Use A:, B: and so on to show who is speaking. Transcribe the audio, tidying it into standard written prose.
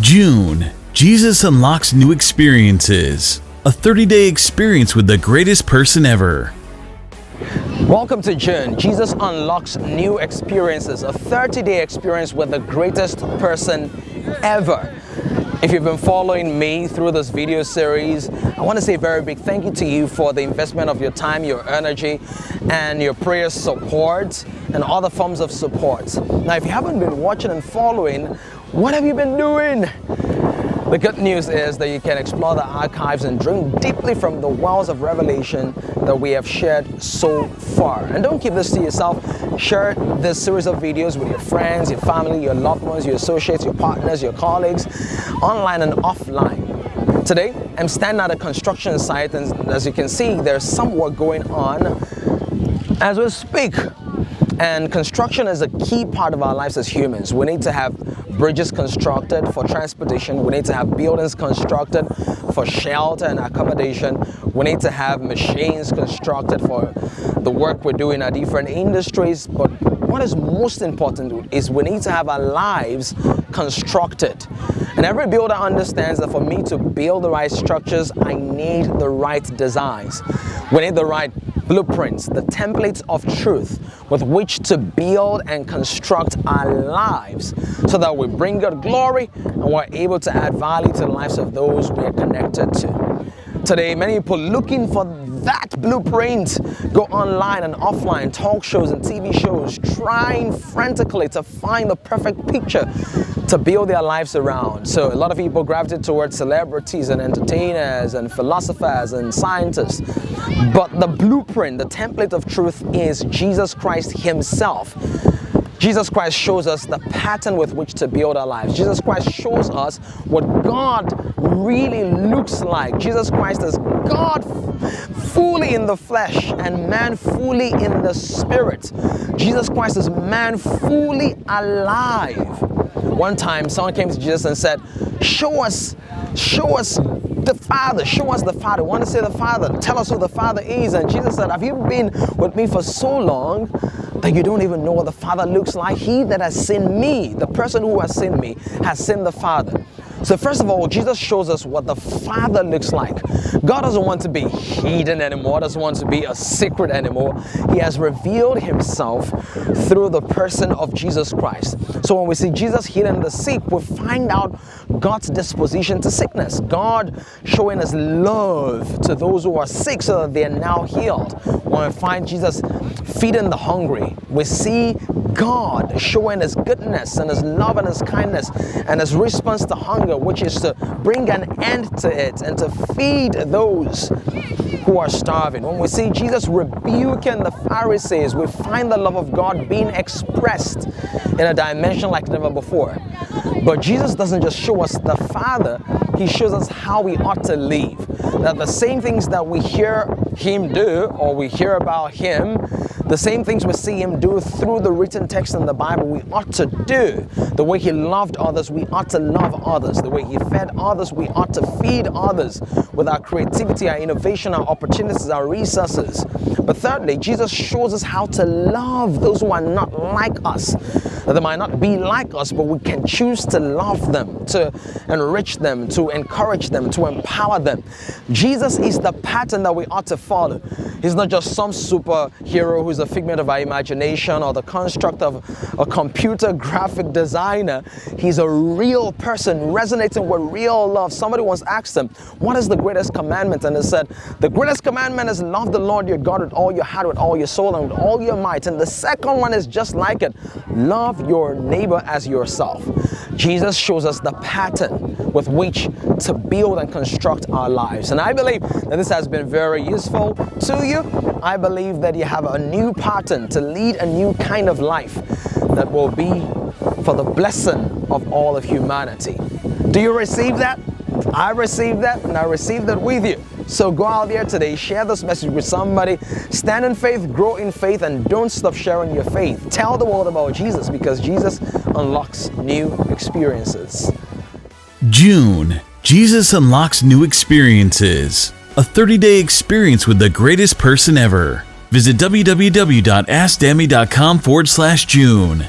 A: June, Jesus unlocks new experiences. A 30-day experience with the greatest person ever.
B: Welcome to June. Jesus unlocks new experiences. A 30-day experience with the greatest person ever. If you've been following me through this video series, I want to say a very big thank you to you for the investment of your time, your energy, and your prayer support and other forms of support. Now, if you haven't been watching and following, what have you been doing? The good news is that you can explore the archives and drink deeply from the wells of revelation that we have shared so far. And don't keep this to yourself. Share this series of videos with your friends, your family, your loved ones, your associates, your partners, your colleagues, online and offline. Today, I'm standing at a construction site, and as you can see, there's some work going on as we speak. And construction is a key part of our lives as humans. We need to have bridges constructed for transportation. We need to have buildings constructed for shelter and accommodation. We need to have machines constructed for the work we do in our different industries. But what is most important is we need to have our lives constructed. And every builder understands that for me to build the right structures, I need the right designs. We need the right blueprints, the templates of truth with which to build and construct our lives so that we bring God glory and we're able to add value to the lives of those we are connected to. Today, many people looking for that blueprint go online and offline, talk shows and TV shows, trying frantically to find the perfect picture to build their lives around. So a lot of people gravitate towards celebrities and entertainers and philosophers and scientists. But the blueprint, the template of truth is Jesus Christ Himself. Jesus Christ shows us the pattern with which to build our lives. Jesus Christ shows us what God really looks like. Jesus Christ is God fully in the flesh and man fully in the spirit. Jesus Christ is man fully alive. One time someone came to Jesus and said, show us the Father, show us the Father. We want to see the Father, tell us who the Father is. And Jesus said, have you been with me for so long that you don't even know what the Father looks like? He that has seen me, the person who has seen me, has seen the Father. So first of all, Jesus shows us what the Father looks like. God doesn't want to be hidden anymore, doesn't want to be a secret anymore. He has revealed Himself through the person of Jesus Christ. So when we see Jesus healing the sick, we find out God's disposition to sickness. God showing His love to those who are sick so that they are now healed. When we find Jesus feeding the hungry, we see God showing His goodness and His love and His kindness and His response to hunger, which is to bring an end to it and to feed those who are starving. When we see Jesus rebuking the Pharisees, we find the love of God being expressed in a dimension like never before. But Jesus doesn't just show us the Father, He shows us how we ought to live. That the same things that we hear Him do or we hear about Him, the same things we see Him do through the written text in the Bible, we ought to do. The way He loved others, we ought to love others. The way He fed others, we ought to feed others with our creativity, our innovation, our opportunities, our resources. But thirdly, Jesus shows us how to love those who are not like us. That they might not be like us, but we can choose to love them, to enrich them, to encourage them, to empower them. Jesus is the pattern that we ought to follow. He's not just some superhero who's a figment of our imagination or the construct of a computer graphic designer. He's a real person resonating with real love. Somebody once asked him, what is the greatest commandment? And he said, the greatest commandment is love the Lord your God with all your heart, with all your soul, and with all your might. And the second one is just like it. Love your neighbor as yourself. Jesus shows us the pattern with which to build and construct our lives. And I believe that this has been very useful to you. I believe that you have a new pattern to lead a new kind of life that will be for the blessing of all of humanity. Do you receive that? I received that, and I received that with you. So go out there today, share this message with somebody, stand in faith, grow in faith, and don't stop sharing your faith. Tell the world about Jesus, because Jesus unlocks new experiences.
A: June, Jesus unlocks new experiences. A 30-day experience with the greatest person ever. Visit www.askdammy.com/June.